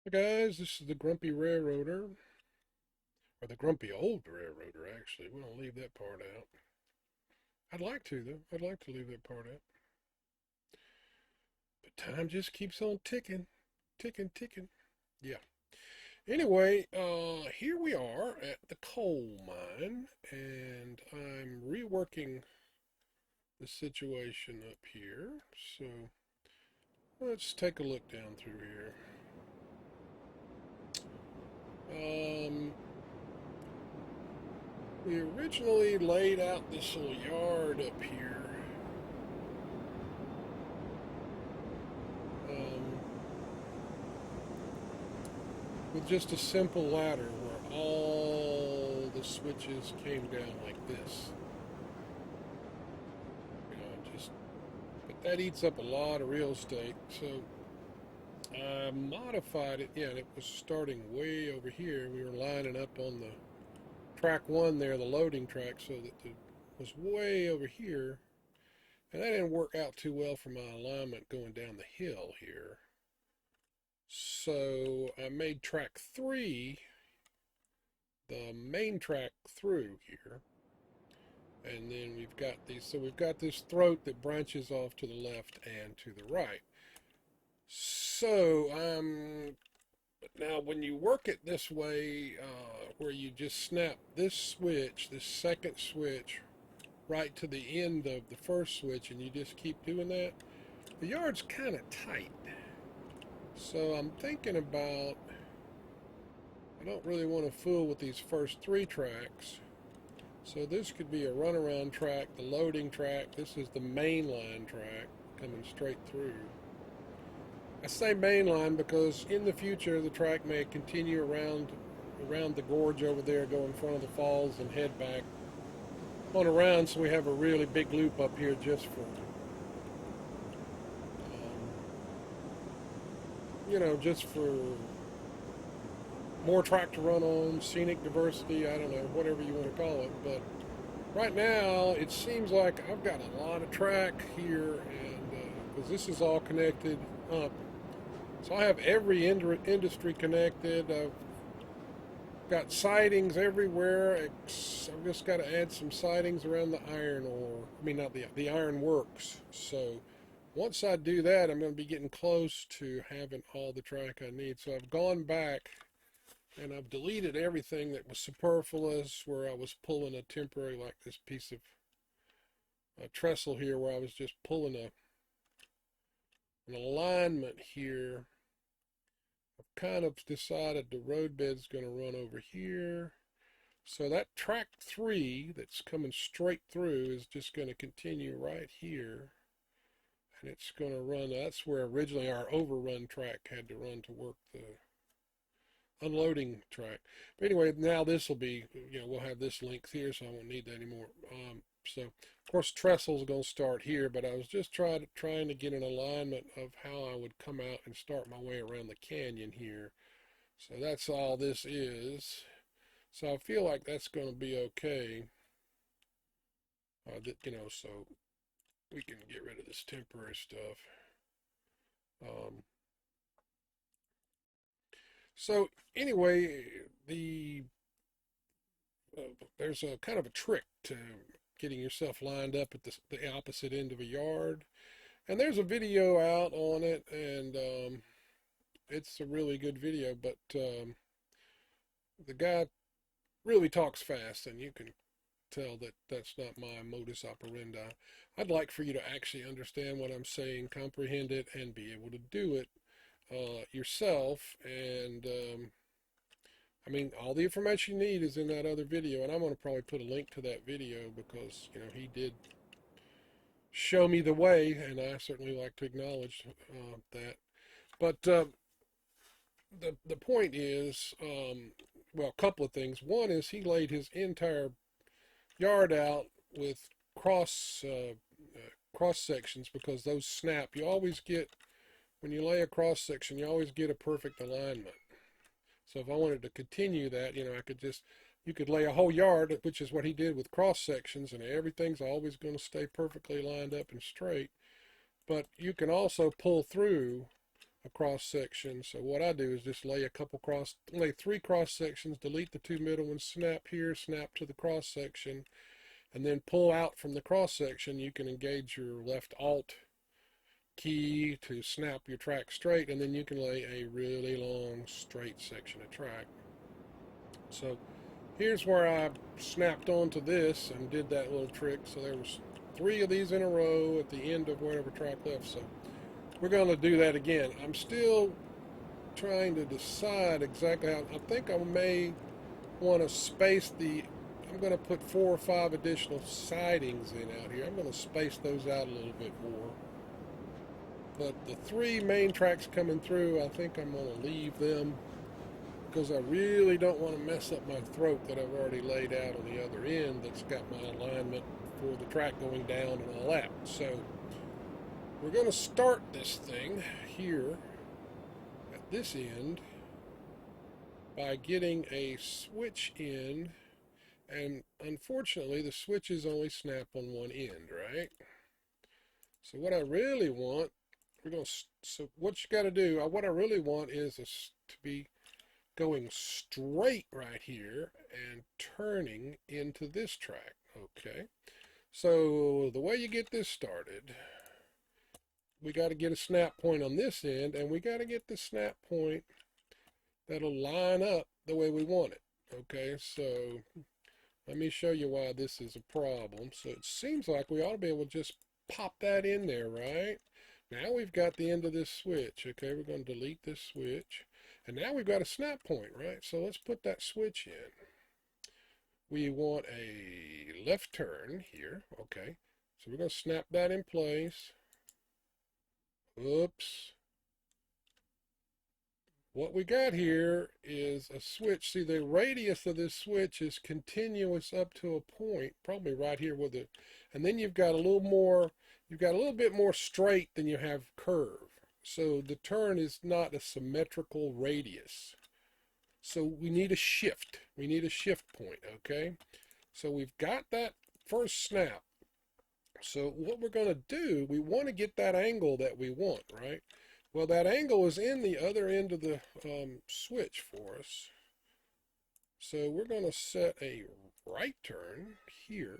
Hey guys, this is the Grumpy Railroader, or the Grumpy Old Railroader, actually. We don't leave that part out. I'd like to, though. I'd like to leave that part out. But time just keeps on ticking, ticking, ticking. Yeah. Anyway, here we are at the coal mine, and I'm reworking the situation up here. So let's take a look down through here. Um, we originally laid out this little yard up here. Um, with just a simple ladder where all the switches came down like this. Just but that eats up a lot of real estate. So I modified it. Yeah, and it was starting way over here. We were lining up on the track one there, the loading track, so that it was way over here. And that didn't work out too well for my alignment going down the hill here. So I made track three the main track through here. And then we've got these, so we've got this throat that branches off to the left and to the right. So now when you work it this way, where you just snap this switch, this second switch, right to the end of the first switch, and you just keep doing that, the yard's kind of tight. So I'm thinking about, I don't really want to fool with these first three tracks. So this could be a runaround track, the loading track. This is the main line track coming straight through. I say main line because in the future the track may continue around the gorge over there, go in front of the falls and head back on around, so we have a really big loop up here just for just for more track to run on, scenic diversity, I don't know, whatever you want to call it. But right now, it seems like I've got a lot of track here, and because this is all connected up. So I have every industry connected. I've got sidings everywhere. I've just got to add some sidings around the iron ore. I mean, not the iron works. So once I do that, I'm going to be getting close to having all the track I need. So I've gone back and I've deleted everything that was superfluous, where I was pulling a temporary, like this piece of a trestle here, where I was just pulling an alignment here. I've kind of decided the roadbed's going to run over here. So that track three that's coming straight through is just going to continue right here. And it's going to run, that's where originally our overrun track had to run to work the unloading track. But anyway, now this will be, we'll have this length here, so I won't need that anymore. So, of course, trestle's going to start here, but I was just trying to get an alignment of how I would come out and start my way around the canyon here. So that's all this is. So I feel like that's going to be okay. So we can get rid of this temporary stuff. Um, so anyway, there's a kind of a trick to getting yourself lined up at the opposite end of a yard. And there's a video out on it, and it's a really good video, but the guy really talks fast, and you can tell that that's not my modus operandi. I'd like for you to actually understand what I'm saying, comprehend it, and be able to do it yourself. And I mean, all the information you need is in that other video, and I'm going to probably put a link to that video because, he did show me the way, and I certainly like to acknowledge that. But the point is, well, a couple of things. One is he laid his entire yard out with cross sections, because those snap. You always get, when you lay a cross section, you always get a perfect alignment. So if I wanted to continue that, you could lay a whole yard, which is what he did with cross sections, and everything's always going to stay perfectly lined up and straight. But you can also pull through a cross section. So what I do is just lay lay 3 cross sections, delete the 2 middle ones, snap here, snap to the cross section, and then pull out from the cross section. You can engage your left Alt key to snap your track straight, and then you can lay a really long straight section of track. So here's where I snapped onto this and did that little trick. So there was 3 of these in a row at the end of whatever track left. So we're going to do that again. I'm still trying to decide exactly how. I think I may want to space I'm going to put 4 or 5 additional sidings in out here. I'm going to space those out a little bit more. But the 3 main tracks coming through, I think I'm going to leave them, because I really don't want to mess up my throat that I've already laid out on the other end that's got my alignment for the track going down and all that. So we're going to start this thing here at this end by getting a switch in, and unfortunately the switches only snap on one end, right? So what I really want, so what you got to do, what I really want is to be going straight right here and turning into this track. Okay, so the way you get this started, we got to get a snap point on this end, and we got to get the snap point that'll line up the way we want it. Okay, so let me show you why this is a problem. So it seems like we ought to be able to just pop that in there, right? Now we've got the end of this switch. Okay, we're going to delete this switch. And now we've got a snap point, right? So let's put that switch in. We want a left turn here. Okay, so we're going to snap that in place. Oops. What we got here is a switch. See, the radius of this switch is continuous up to a point, probably right here with it. And then you've got a little bit more straight than you have curve. So the turn is not a symmetrical radius. So we need a shift. We need a shift point, okay? So we've got that first snap. So what we're going to do, we want to get that angle that we want, right? Well, that angle is in the other end of the switch for us. So we're going to set a right turn here.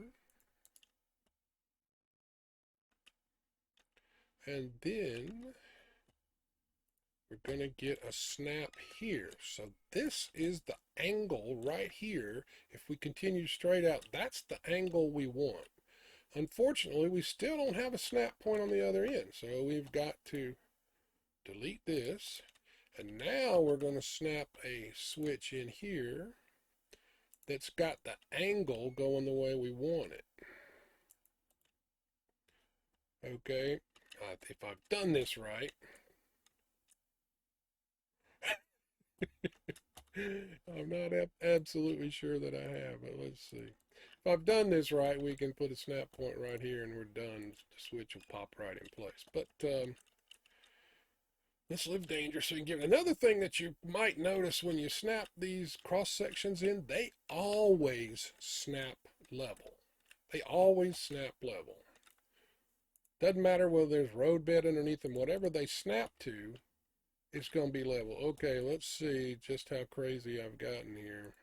And then we're going to get a snap here. So this is the angle right here. If we continue straight out, that's the angle we want. Unfortunately, we still don't have a snap point on the other end. So we've got to delete this. And now we're going to snap a switch in here that's got the angle going the way we want it. Okay, if I've done this right, I'm not absolutely sure that I have, but let's see. If I've done this right, we can put a snap point right here and we're done. The switch will pop right in place. But let's live dangerously and give it. Another thing that you might notice when you snap these cross sections in, they always snap level. They always snap level. Doesn't matter whether there's road bed underneath them, whatever they snap to, it's going to be level. Okay, let's see just how crazy I've gotten here.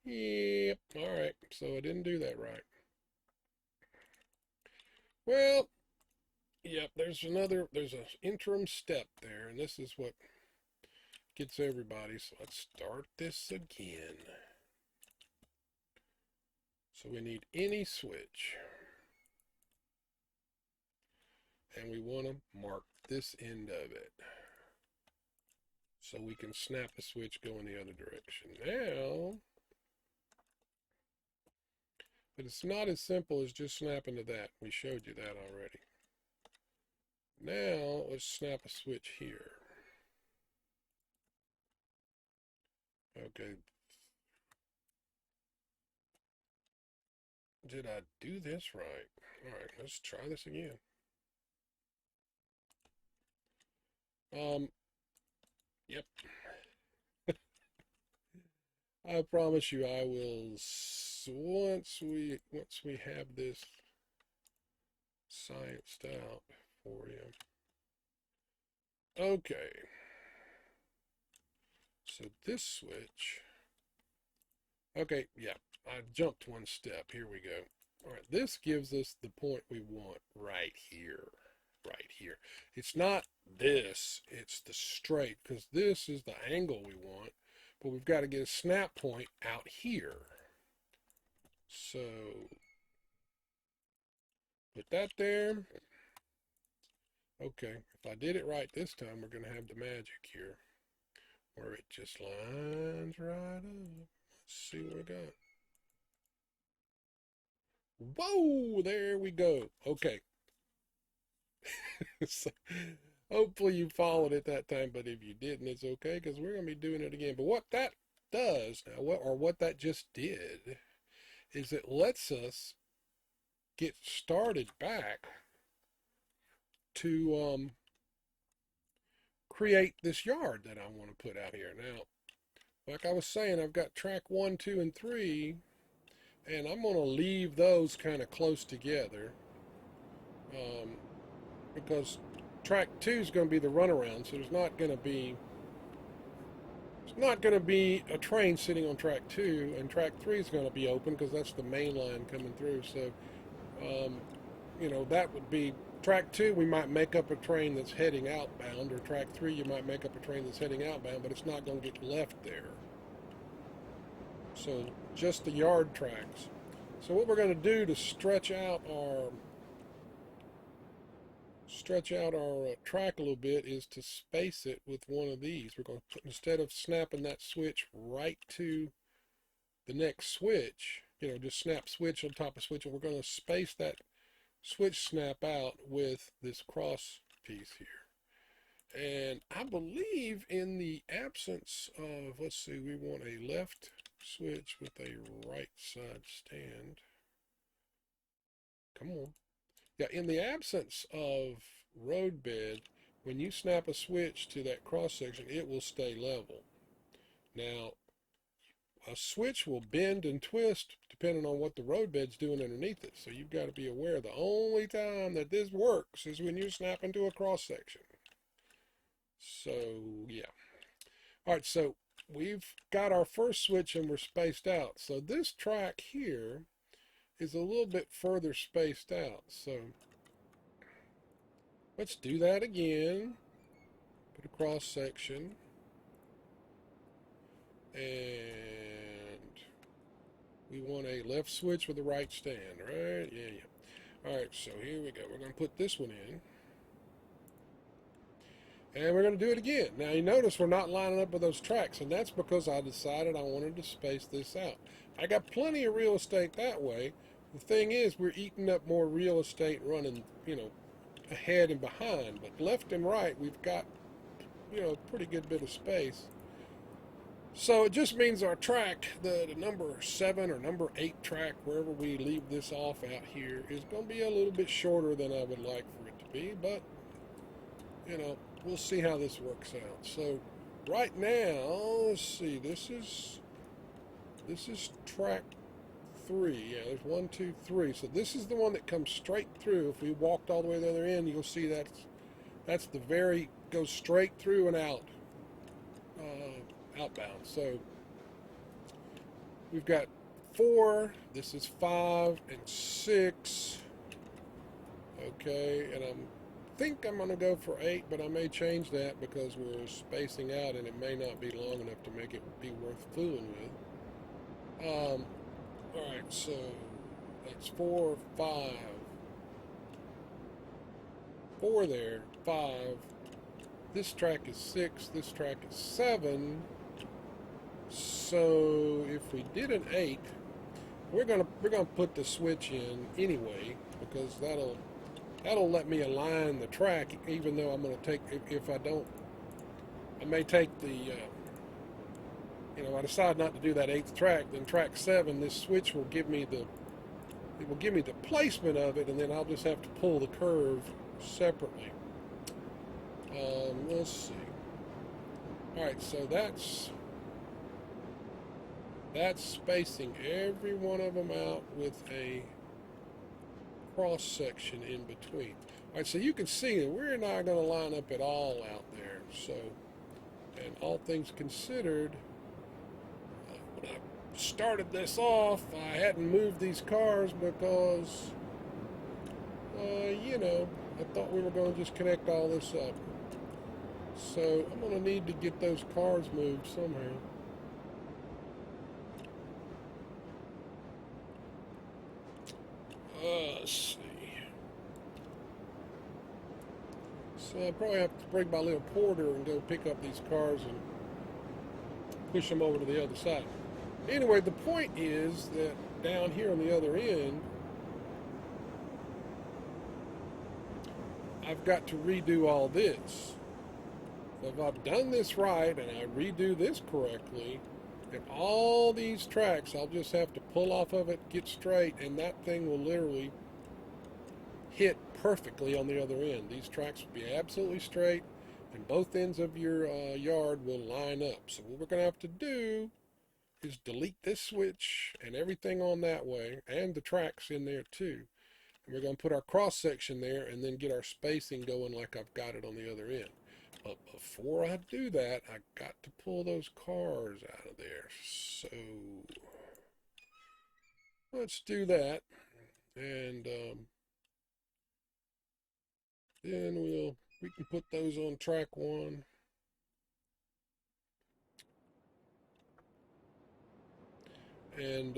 Yep, all right, so I didn't do that right. Well, yep, there's an interim step there, and this is what gets everybody. So let's start this again. So we need any switch. And we want to mark this end of it. So we can snap the switch going the other direction. Now, but it's not as simple as just snapping to that. We showed you that already. Now, let's snap a switch here. Okay. Did I do this right? All right, let's try this again. Yep. I promise you I will, once we have this scienced out for you. Okay. So this switch. Okay, yeah. I jumped one step. Here we go. All right, this gives us the point we want right here. Right here. It's not this, it's the straight, because this is the angle we want, but we've got to get a snap point out here. So put that there. Okay, if I did it right this time, we're going to have the magic here, where it just lines right up. Let's see what we got. Whoa, there we go. Okay. So, hopefully you followed it that time, but if you didn't, it's okay because we're going to be doing it again. But what that does now, what that just did, is it lets us get started back to create this yard that I want to put out here. Now, like I was saying, I've got track 1, 2, and 3, and I'm going to leave those kind of close together um, because track 2 is going to be the runaround, so there's not going to be a train sitting on track 2, and track 3 is going to be open because that's the main line coming through. So, that would be track 2. We might make up a train that's heading outbound, or track 3, you might make up a train that's heading outbound, but it's not going to get left there. So, just the yard tracks. So, what we're going to do to stretch out our track a little bit is to space it with one of these. We're going to put, instead of snapping that switch right to the next switch, just snap switch on top of switch, and we're going to space that switch snap out with this cross piece here. And I believe in the absence of, let's see, we want a left switch with a right side stand. Come on. Yeah, in the absence of roadbed, when you snap a switch to that cross section, it will stay level. Now, a switch will bend and twist depending on what the roadbed's doing underneath it. So you've got to be aware the only time that this works is when you snap into a cross section. So, yeah. All right, so we've got our first switch and we're spaced out. So this track here is a little bit further spaced out. So let's do that again. Put a cross section. And we want a left switch with a right stand, right? Yeah. All right, so here we go. We're going to put this one in. And we're going to do it again. Now, you notice we're not lining up with those tracks, and that's because I decided I wanted to space this out. I got plenty of real estate that way. The thing is, we're eating up more real estate running, ahead and behind. But left and right, we've got, a pretty good bit of space. So it just means our track, the number 7 or number 8 track, wherever we leave this off out here, is going to be a little bit shorter than I would like for it to be. But, we'll see how this works out. So right now, let's see, this is track 3. Yeah, there's 1, 2, 3. So this is the one that comes straight through. If we walked all the way to the other end, you'll see that's the goes straight through and out, outbound. So we've got 4, this is 5 and 6. Okay, and I think I'm going to go for 8, but I may change that because we're spacing out and it may not be long enough to make it be worth fooling with. Alright, so that's 4, 5. 4 there, 5. This track is 6, this track is 7. So if we did an 8, we're gonna put the switch in anyway because that'll let me align the track, even though I'm gonna take, if I don't, I may take the I decide not to do that 8th track, then track 7, this switch will give me the placement of it, and then I'll just have to pull the curve separately. Let's see. Alright, so that's spacing every one of them out with a cross section in between. All right, so you can see that we're not going to line up at all out there. So, and all things considered, when I started this off, I hadn't moved these cars because, you know, I thought we were going to just connect all this up. So I'm going to need to get those cars moved somehow. Let's see. So I probably have to bring my little porter and go pick up these cars and push them over to the other side. Anyway, the point is that down here on the other end, I've got to redo all this. So if I've done this right and I redo this correctly, and all these tracks, I'll just have to pull off of it, get straight, and that thing will literally hit perfectly on the other end. These tracks will be absolutely straight, and both ends of your yard will line up. So what we're going to have to do is delete this switch and everything on that way, and the tracks in there too. And we're going to put our cross section there and then get our spacing going like I've got it on the other end. But before I do that, I got to pull those cars out of there. So let's do that, and then we can put those on track 1. And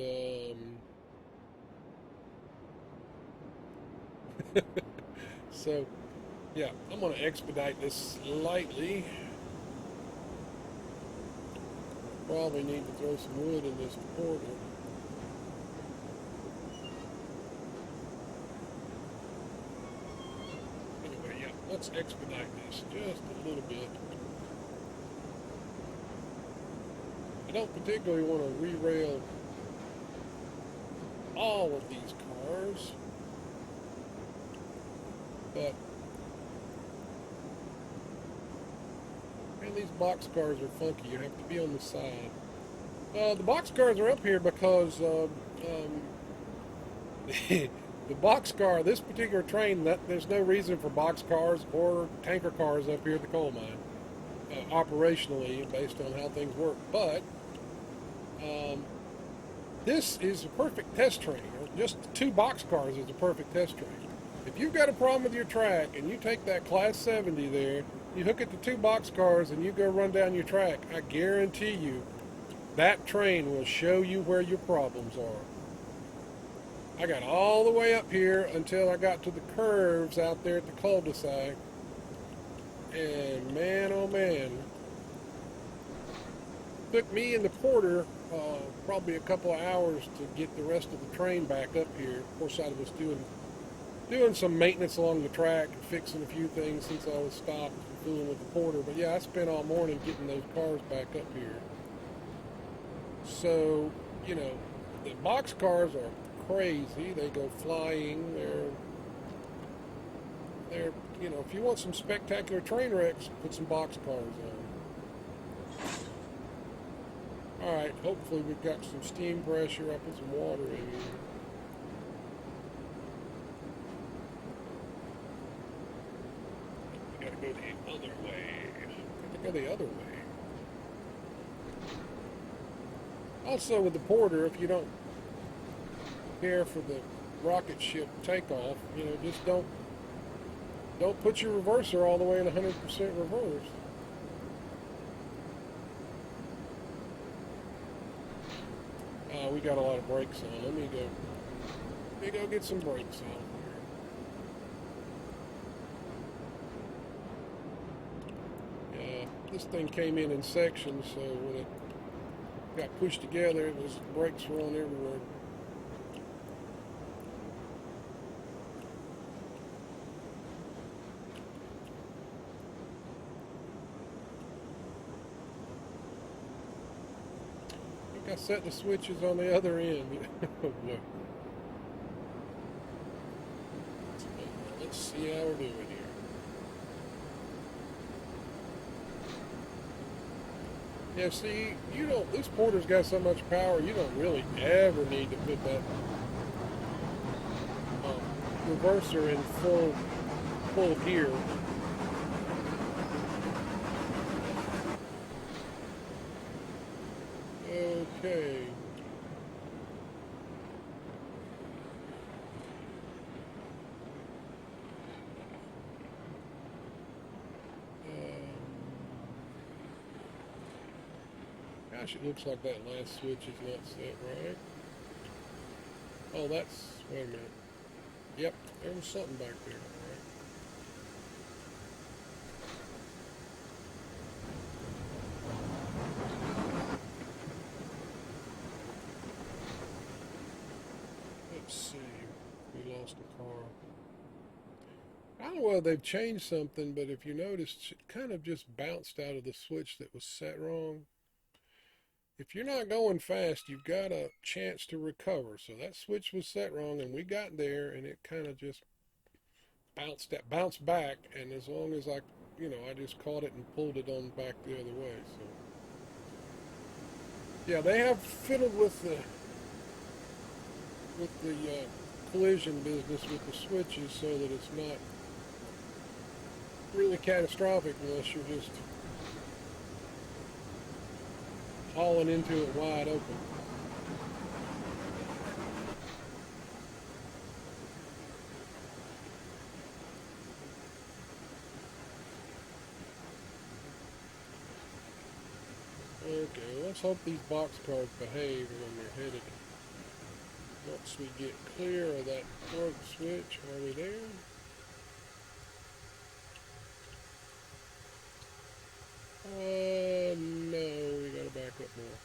so yeah, I'm going to expedite this slightly. Probably need to throw some wood in this portal. Anyway, yeah, let's expedite this just a little bit. I don't particularly want to re-rail all of these cars, but man, these box cars are funky. You have to be on the side. The box cars are up here because the box car, this particular train, there's no reason for box cars or tanker cars up here at the coal mine, operationally, based on how things work. But this is a perfect test train. Just 2 box cars is a perfect test train. If you've got a problem with your track and you take that Class 70 there, you hook it to 2 box cars and you go run down your track, I guarantee you that train will show you where your problems are. I got all the way up here until I got to the curves out there at the cul-de-sac, and man, oh man, took me and the porter probably a couple of hours to get the rest of the train back up here. Of course, I was doing some maintenance along the track and fixing a few things since I was stopped fooling with the porter. But yeah, I spent all morning getting those cars back up here. So, you know, the box cars are crazy. They go flying. They're you know, if you want some spectacular train wrecks, put some box cars on. Alright, hopefully we've got some steam pressure. I'll put some water in here. We gotta go the other way. Gotta go the other way. Also with the porter, if you don't care for the rocket ship takeoff, you know, just don't put your reverser all the way in 100% reverse. We got a lot of brakes on. Let me go get some brakes on here. Yeah, this thing came in sections, so when it got pushed together, brakes were on everywhere. I set the switches on the other end. Oh boy. Let's see how we're doing here. Yeah, see, this porter's got so much power, you don't really ever need to put that reverser in full pull here. Okay. Gosh, it looks like that last switch is not set right. Oh, that's, wait a minute. Yep, there was something back there, all right. Let's see. We lost a car. I don't know whether they've changed something, but if you noticed, it kind of just bounced out of the switch that was set wrong. If you're not going fast, you've got a chance to recover. So that switch was set wrong, and we got there, and it kind of just bounced back. And as long as I just caught it and pulled it on back the other way. So yeah, they have fiddled with the collision business with the switches so that it's not really catastrophic unless you're just hauling into it wide open. Okay, let's hope these boxcars behave when they're headed. Once we get clear of that throat switch, are we there? No, we gotta back up more.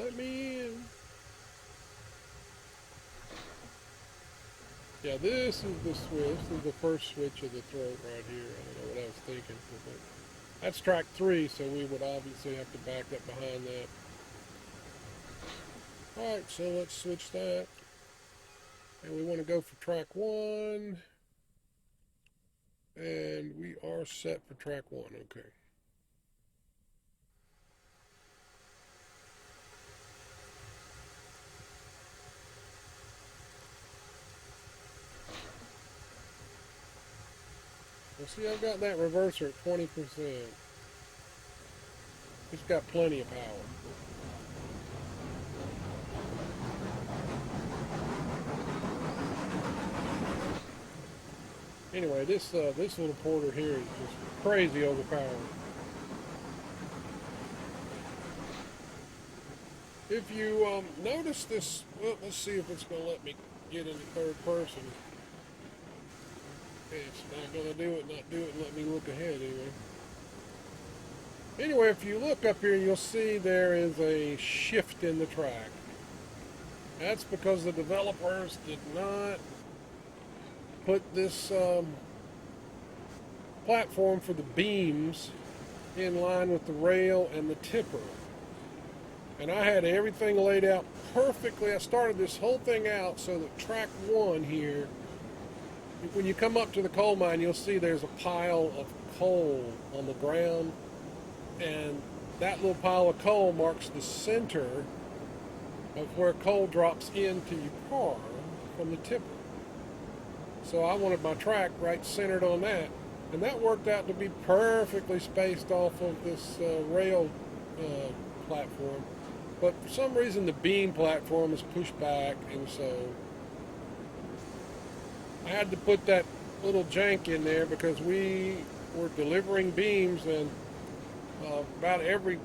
Let me in. Yeah, this is the switch. This is the first switch of the throat right here. I don't know what I was thinking. But that's track 3, so we would obviously have to back up behind that. Alright, so let's switch that. And we want to go for track 1. And we are set for track 1. Okay. Well, see, I've got that reverser at 20%. It's got plenty of power. Anyway, this little porter here is just crazy overpowered. If you notice this, well, let's see if it's going to let me get into third person. It's not going to do it, and let me look ahead anyway. Anyway, if you look up here, you'll see there is a shift in the track. That's because the developers did not put this platform for the beams in line with the rail and the tipper. And I had everything laid out perfectly. I started this whole thing out so that track 1 here, when you come up to the coal mine, you'll see there's a pile of coal on the ground. And that little pile of coal marks the center of where coal drops into your car from the tipper. So I wanted my track right centered on that. And that worked out to be perfectly spaced off of this rail platform. But for some reason the beam platform is pushed back, and so I had to put that little jank in there because we were delivering beams, and about every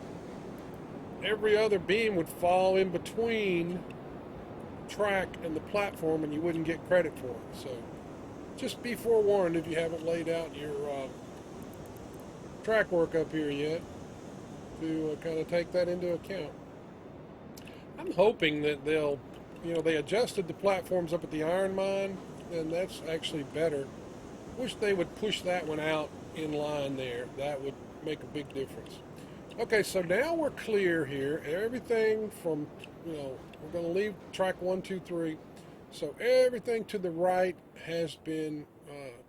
other beam would fall in between track and the platform, and you wouldn't get credit for it. So just be forewarned if you haven't laid out your track work up here yet to kind of take that into account. I'm hoping that they adjusted the platforms up at the iron mine, and that's actually better. Wish they would push that one out in line there. That would make a big difference. Okay, so now we're clear here. Everything from, we're going to leave track 1, 2, 3. So everything to the right has been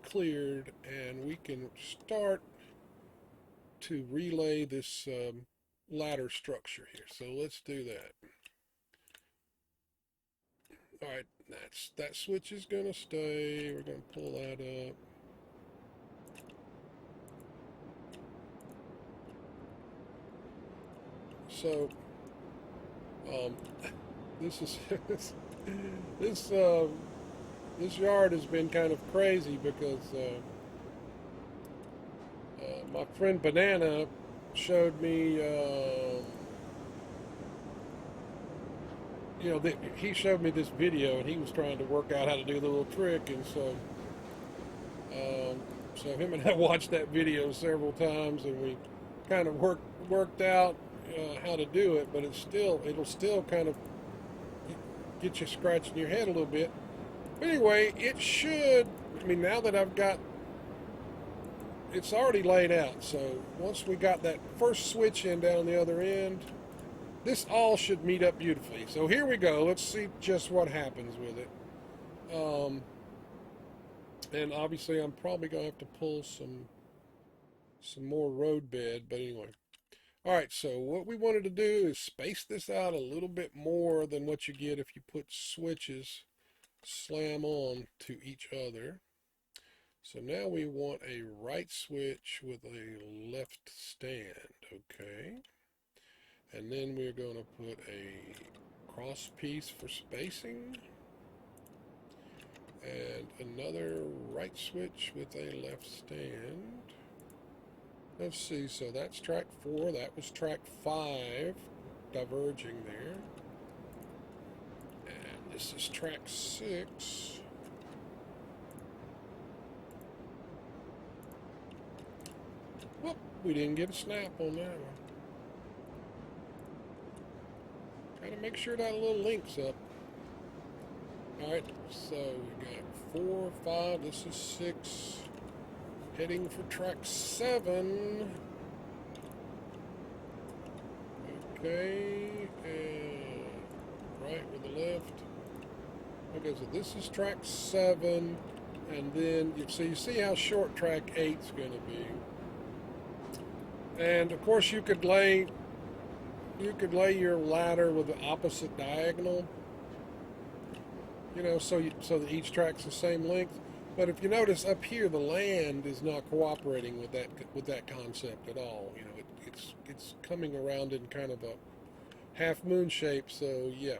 cleared, and we can start to relay this ladder structure here. So let's do that. All right, that switch is gonna stay. We're gonna pull that up. So, um, this is this this yard has been kind of crazy because my friend Banana showed me. He showed me this video, and he was trying to work out how to do the little trick, and um, so him and I watched that video several times, and we kind of worked out how to do it, but it'll still kind of get you scratching your head a little bit. But anyway, it should. I mean, now that it's already laid out. So once we got that first switch in down the other end, this all should meet up beautifully. So here we go. Let's see just what happens with it. And obviously, I'm probably gonna have to pull some more road bed. But anyway, all right. So what we wanted to do is space this out a little bit more than what you get if you put switches slam on to each other. So now we want a right switch with a left stand, okay? And then we're going to put a cross piece for spacing and another right switch with a left stand. Let's see, so that's track 4, that was track 5, diverging there. And this is track 6. Whoop, we didn't get a snap on that one. Gotta make sure that little link's up. Alright, so we got 4, 5, this is 6. Heading for track 7. Okay, and right with the left. Okay, so this is track 7. And then, you see how short track 8's going to be. And of course you could lay your ladder with the opposite diagonal, so that each track's the same length. But if you notice up here, the land is not cooperating with that concept at all. It's coming around in kind of a half moon shape. So yeah,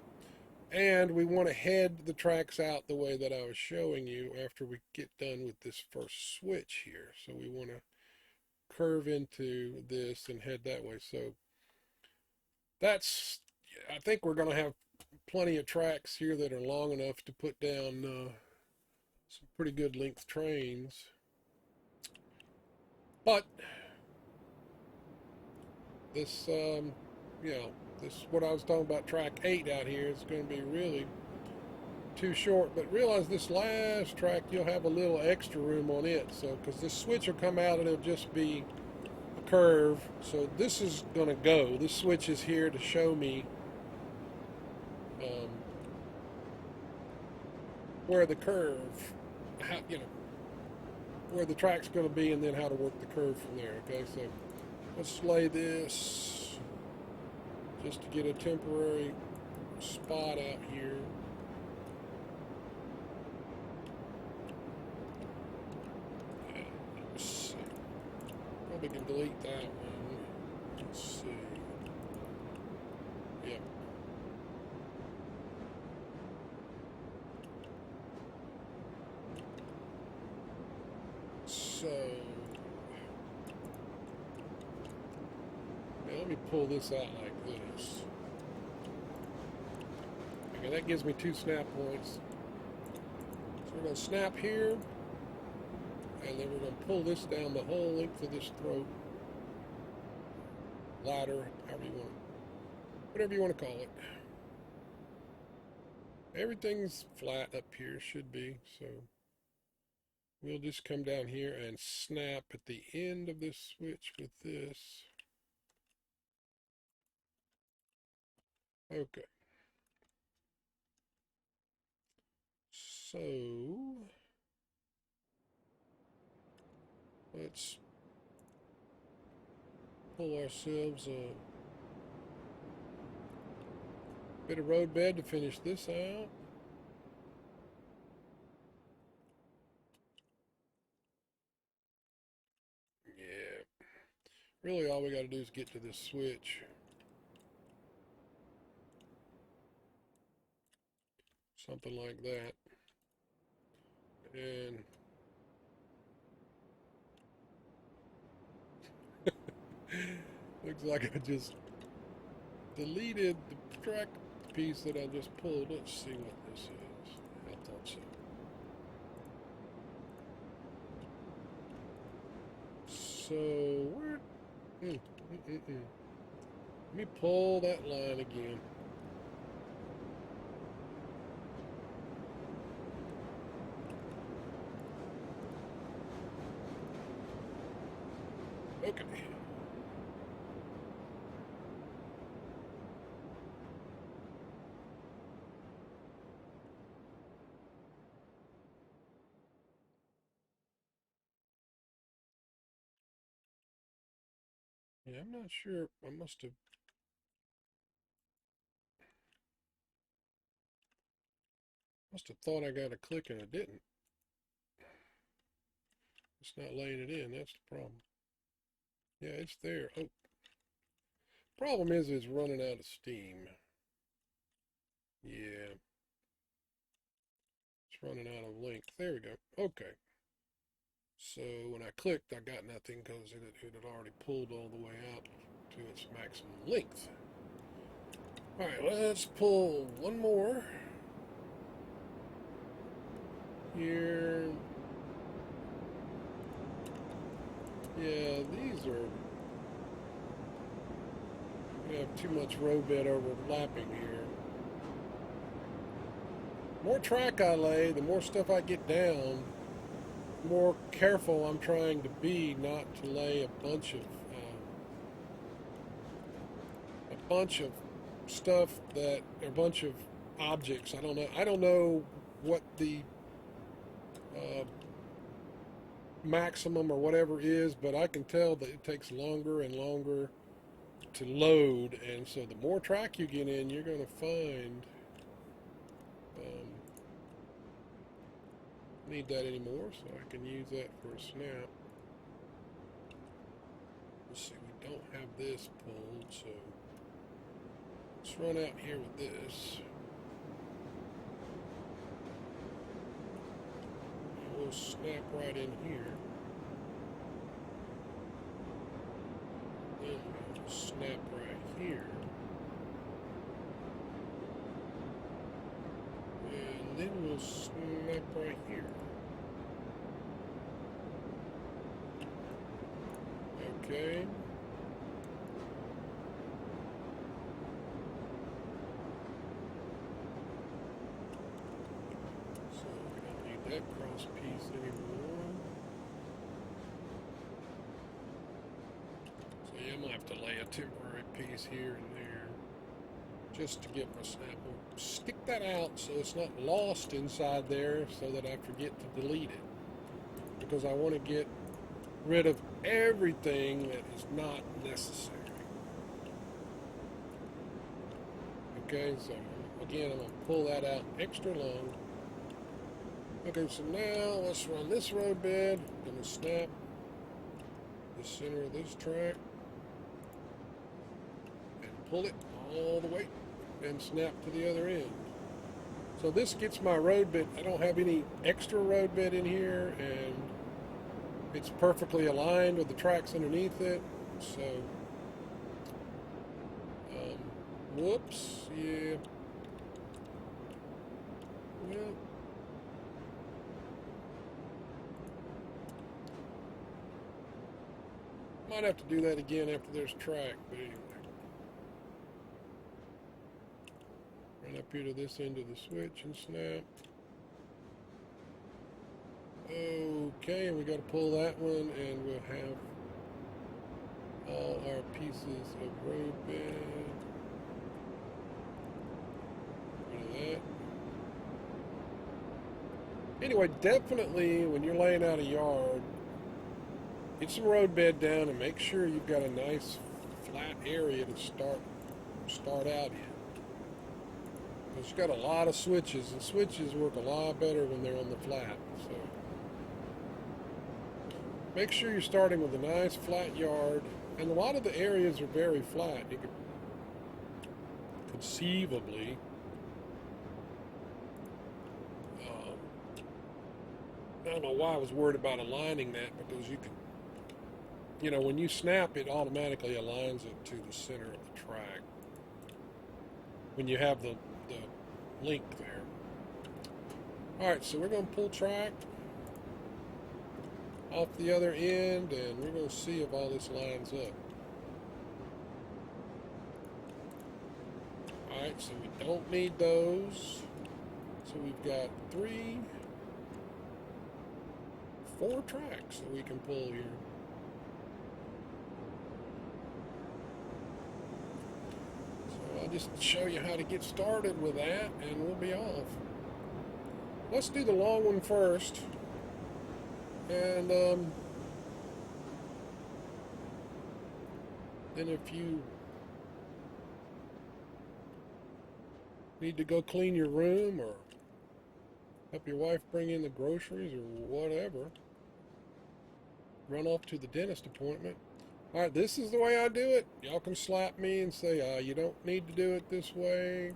and we want to head the tracks out the way that I was showing you after we get done with this first switch here. So we want to curve into this and head that way. So I think we're going to have plenty of tracks here that are long enough to put down some pretty good length trains. But this, this what I was talking about, track 8 out here is going to be really too short. But realize this last track, you'll have a little extra room on it. So, because this switch will come out and it'll just be a curve. So this is going to go. This switch is here to show me where the curve, where the track's going to be, and then how to work the curve from there. Okay, so let's lay this just to get a temporary spot out here. Let's see. Probably can delete that one. Let's see. Yep. So now let me pull this out like this. Okay, that gives me 2 snap points. So we're going to snap here, and then we're going to pull this down the whole length of this throat, ladder, whatever you want to call it. Everything's flat up here, should be, so we'll just come down here and snap at the end of this switch with this. Okay. So let's pull ourselves a bit of road bed to finish this out. Really all we got to do is get to this switch. Something like that. And looks like I just deleted the track piece that I just pulled. Let's see what this is. I thought so. So where? Let me pull that line again. Okay. Yeah, I'm not sure. I must have thought I got a click and I didn't. It's not laying it in. That's the problem. Yeah, it's there. Oh, problem is it's running out of steam. Yeah, it's running out of length. There we go. Okay. So when I clicked, I got nothing because it had already pulled all the way out to its maximum length. All right, let's pull one more here. Yeah, these are, we have too much road bed overlapping here. The more track I lay, the more stuff I get down, the more careful I'm trying to be not to lay a bunch of stuff that, a bunch of objects. I don't know what the uh, maximum or whatever is, but I can tell that it takes longer and longer to load, and so the more track you get in, you're going to find need that anymore, so I can use that for a snap. Let's see, we don't have this pulled, so let's run out here with this. And we'll snap right in here. Then we'll snap right here. And then we'll snap right here. Okay. So we don't need that cross piece anymore. So yeah, I'm gonna have to lay a temporary piece here and there just to get my snap. We'll stick that out so it's not lost inside there so that I forget to delete it. Because I want to get rid of everything that is not necessary. Okay, so again, I'm going to pull that out extra long. Okay, so now let's run this road bed. I'm going to snap the center of this track and pull it all the way and snap to the other end. So this gets my road bed. I don't have any extra road bed in here, and it's perfectly aligned with the tracks underneath it. So, whoops, yeah. Well, might have to do that again after there's track, but anyway. Run up here to this end of the switch and snap. Okay, and we got to pull that one, and we'll have all our pieces of road bed. Rid of that. Anyway, definitely when you're laying out a yard, get some road bed down and make sure you've got a nice flat area to start out in. Because you've got a lot of switches, and switches work a lot better when they're on the flat. So make sure you're starting with a nice flat yard And a lot of the areas are very flat. You could conceivably I don't know why I was worried about aligning that, because you can, you know, when you snap, it automatically aligns it to the center of the track when you have the link there. All right, so we're going to pull track off the other end, and we're going to see if all this lines up. All right, so we don't need those. So we've got 4 tracks that we can pull here. So I'll just show you how to get started with that, and we'll be off. Let's do the long one first. And then if you need to go clean your room or help your wife bring in the groceries or whatever, run off to the dentist appointment. All right, this is the way I do it. Y'all can slap me and say, you don't need to do it this way.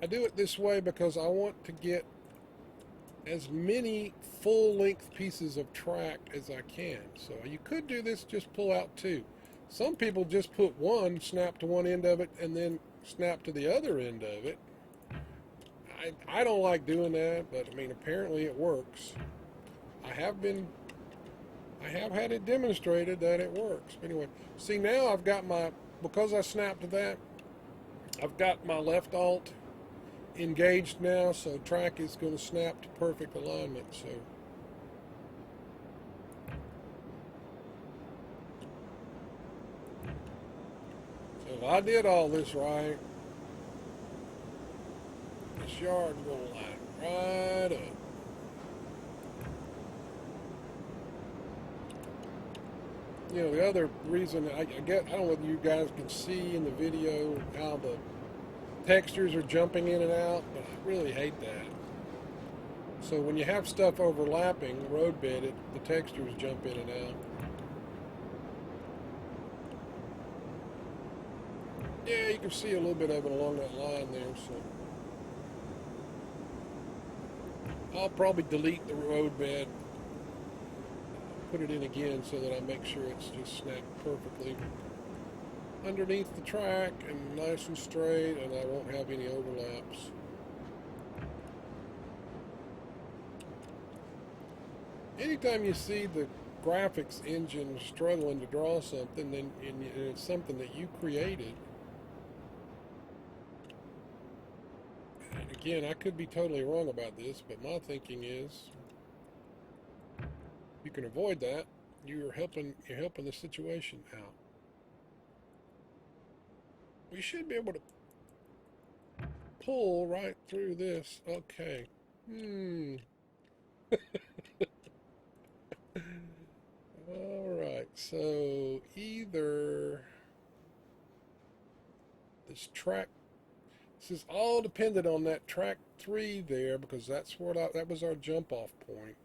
I do it this way because I want to get as many full-length pieces of track as I can. So you could do this, just pull out 2. Some people just put one, snap to one end of it, and then snap to the other end of it. I don't like doing that, but I mean, apparently it works. I have had it demonstrated that it works. Anyway, see, now I've got because I snapped to that, I've got my left alt engaged now, so track is going to snap to perfect alignment. So if I did all this right, this yard's going to line right up. You know, the other reason I don't know whether you guys can see in the video how the textures are jumping in and out, but I really hate that. So when you have stuff overlapping roadbed, the textures jump in and out. Yeah, you can see a little bit of it along that line there. So I'll probably delete the roadbed, put it in again so that I make sure it's just snapped perfectly underneath the track and nice and straight, and I won't have any overlaps. Anytime you see the graphics engine struggling to draw something, and it's something that you created, and again, I could be totally wrong about this, but my thinking is you can avoid that. You're helping the situation out. We should be able to pull right through this. Okay. Alright, so either this is all dependent on that track 3 there, because that was our jump off point.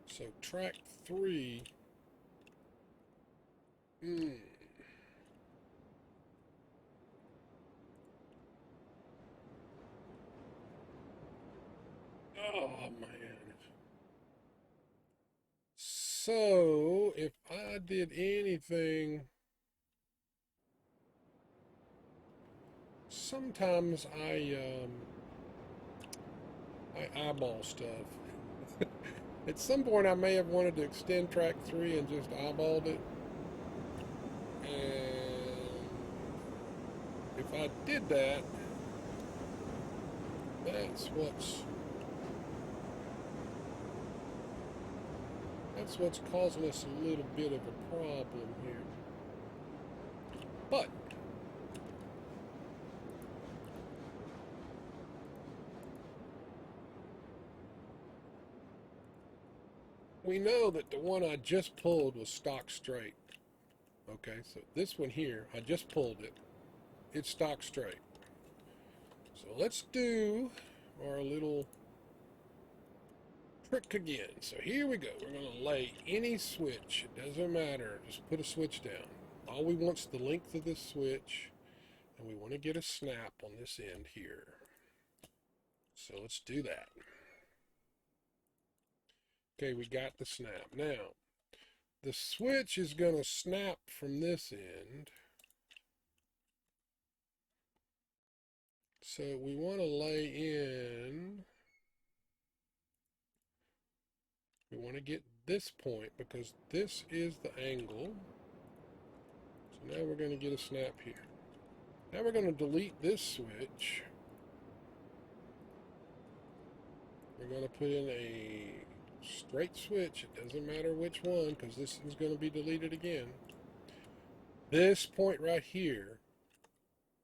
So track 3. Oh, man. So, if I did anything, sometimes I eyeball stuff. At some point, I may have wanted to extend track 3 and just eyeballed it. And if I did that, that's what's causing us a little bit of a problem here. But we know that the one I just pulled was stock straight. Okay, so this one here, I just pulled it. It's stock straight. So let's do our little trick again. So here we go. We're going to lay any switch. It doesn't matter. Just put a switch down. All we want is the length of this switch, and we want to get a snap on this end here. So let's do that. Okay, we got the snap. Now, the switch is going to snap from this end. So we want to lay in, we want to get this point because this is the angle. So now we're going to get a snap here. Now we're going to delete this switch. We're going to put in a straight switch. It doesn't matter which one because this is going to be deleted again. This point right here,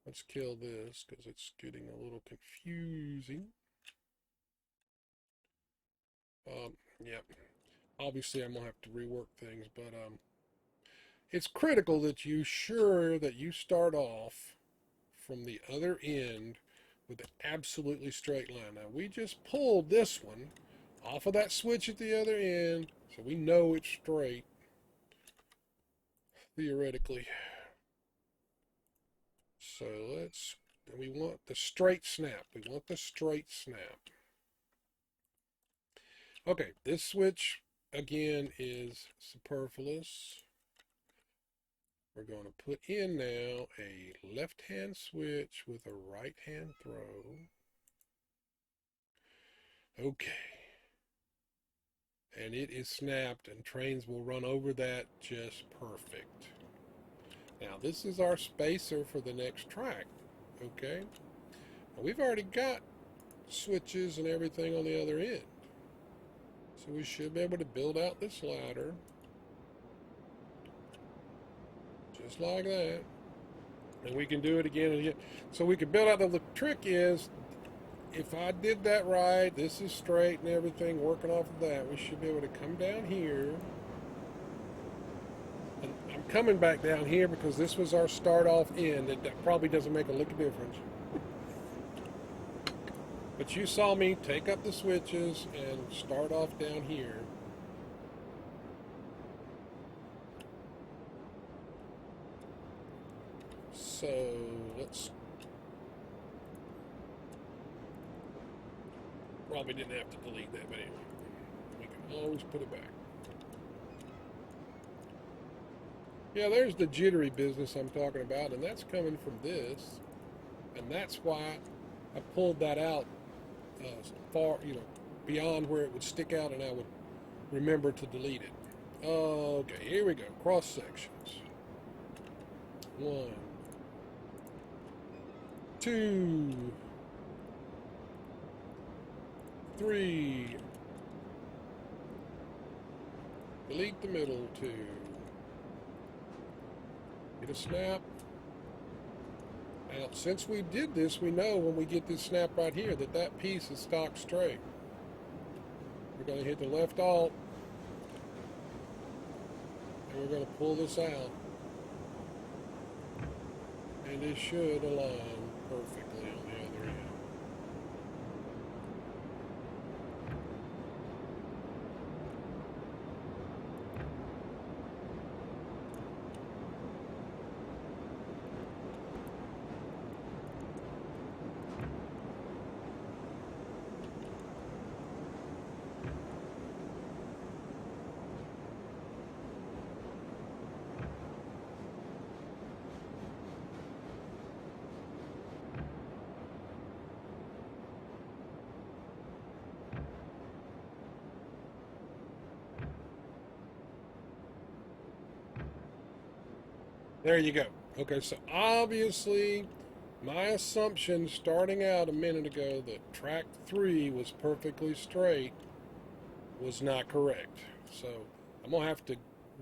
let's kill this because it's getting a little confusing. Yep. Obviously, I'm going to have to rework things, but it's critical that you start off from the other end with an absolutely straight line. Now, we just pulled this one off of that switch at the other end, so we know it's straight, theoretically. So we want the straight snap. We want the straight snap. Okay, this switch, again, is superfluous. We're going to put in now a left-hand switch with a right-hand throw. Okay. And it is snapped, and trains will run over that just perfect. Now, this is our spacer for the next track, okay? Now, we've already got switches and everything on the other end. So we should be able to build out this ladder. Just like that. And we can do it again and again. So we can build out, the trick is, if I did that right, this is straight and everything, working off of that, we should be able to come down here. And I'm coming back down here because this was our start off end. It probably doesn't make a lick of difference. But you saw me take up the switches and start off down here. So let's, probably didn't have to delete that, but anyway, we can always put it back. Yeah, there's the jittery business I'm talking about, and that's coming from this, and that's why I pulled that out far, beyond where it would stick out, and I would remember to delete it. Okay, here we go. Cross sections. 1, 2, 3. Delete the middle 2. Get a snap. Now, since we did this, we know when we get this snap right here that piece is stock straight. We're going to hit the left alt, and we're going to pull this out. And it should align perfectly on the other end. There you go. Okay, so obviously my assumption starting out a minute ago that track 3 was perfectly straight was not correct. So I'm going to have to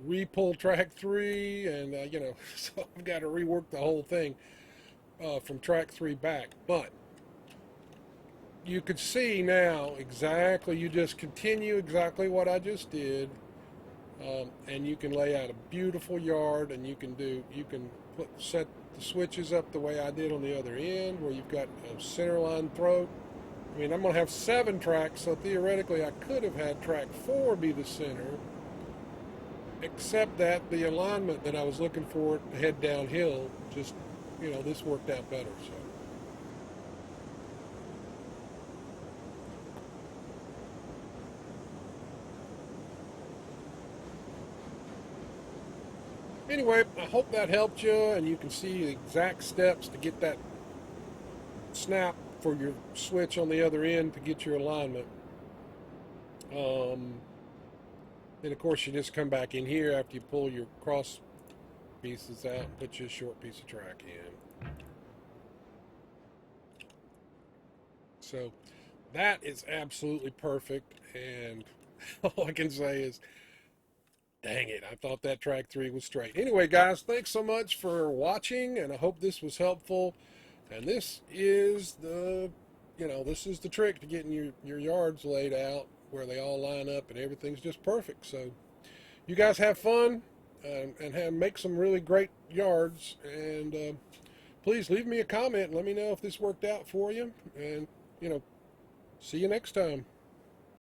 re-pull track 3 and, so I've got to rework the whole thing from track 3 back. But you could see now exactly, you just continue exactly what I just did. And you can lay out a beautiful yard, and you can set the switches up the way I did on the other end, where you've got a center line throw. I mean, I'm going to have 7 tracks, so theoretically I could have had track 4 be the center, except that the alignment that I was looking for to head downhill, just, this worked out better. So anyway, I hope that helped you, and you can see the exact steps to get that snap for your switch on the other end to get your alignment. And of course, you just come back in here after you pull your cross pieces out and put you a short piece of track in. So that is absolutely perfect, and all I can say is, dang it, I thought that track 3 was straight. Anyway, guys, thanks so much for watching, and I hope this was helpful. And this is this is the trick to getting your yards laid out where they all line up and everything's just perfect. So you guys have fun and make some really great yards. And please leave me a comment and let me know if this worked out for you. And, see you next time.